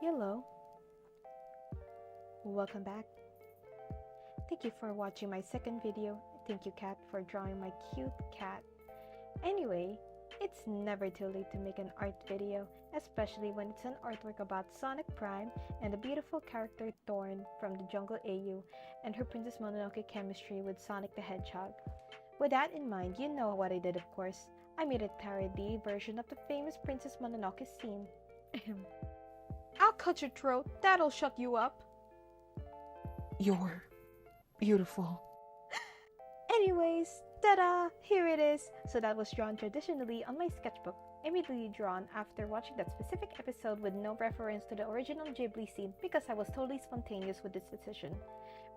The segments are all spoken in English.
Hello, welcome back. Thank you for watching my second video. Thank you, cat, for drawing my cute cat. Anyway, it's never too late to make an art video, especially when it's an artwork about Sonic Prime and the beautiful character Thorn from the Jungle AU and her Princess Mononoke chemistry with Sonic the Hedgehog. With that in mind, you know what I did, of course. I made a parody version of the famous Princess Mononoke scene. I'll cut your throat, that'll shut you up. You're beautiful. Anyways, ta-da! Here it is! So that was drawn traditionally on my sketchbook, immediately drawn after watching that specific episode with no reference to the original Ghibli scene because I was totally spontaneous with this decision.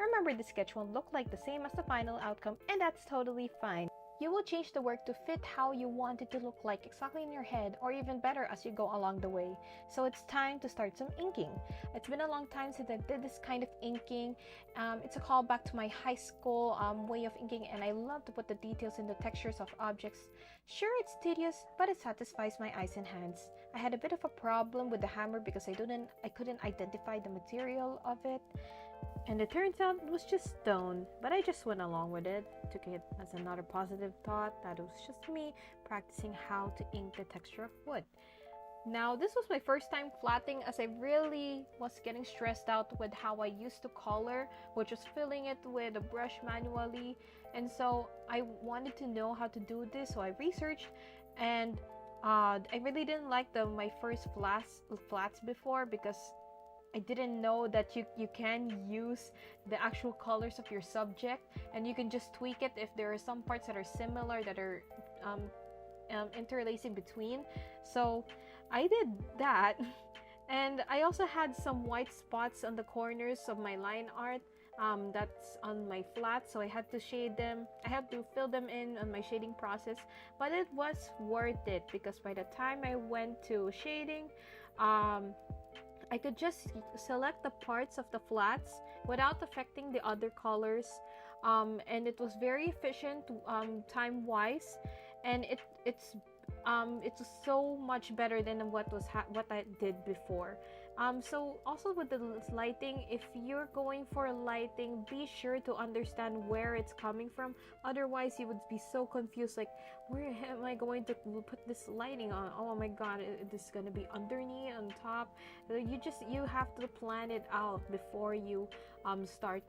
Remember, the sketch won't look like the same as the final outcome, and that's totally fine. You will change the work to fit how you want it to look like exactly in your head, or even better as you go along the way. So it's time to start some inking. It's been a long time since I did this kind of inking. It's a callback to my high school way of inking, and I love to put the details in the textures of objects. Sure, it's tedious, but it satisfies my eyes and hands. I had a bit of a problem with the hammer because I couldn't identify the material of it. And it turns out it was just stone, but I just went along with it, took it as another positive thought that it was just me practicing how to ink the texture of wood. Now, this was my first time flatting, as I really was getting stressed out with how I used to color, which was filling it with a brush manually, and so I wanted to know how to do this, so I researched, and I really didn't like my first flats before because I didn't know that you can use the actual colors of your subject, and you can just tweak it if there are some parts that are similar that are interlacing between. So I did that, and I also had some white spots on the corners of my line art that's on my flat, so I had to shade them. I had to fill them in on my shading process, but it was worth it because by the time I went to shading, I could just select the parts of the flats without affecting the other colors, and it was very efficient time-wise, and it's so much better than what I did before. So also with the lighting, if you're going for lighting, be sure to understand where it's coming from. Otherwise, you would be so confused, like, where am I going to put this lighting on? Oh my god, this is gonna be underneath, on top. You have to plan it out before you start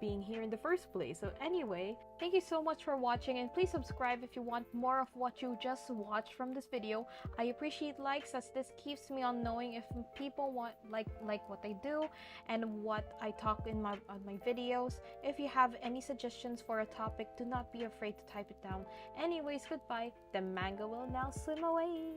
being here in the first place. So anyway, thank you so much for watching, and please subscribe if you want more of what you just watched from this video. I appreciate likes, as this keeps me on knowing if people want like what I do and what I talk in my videos. If you have any suggestions for a topic, do not be afraid to type it down. Anyways, goodbye. The manga will now swim away.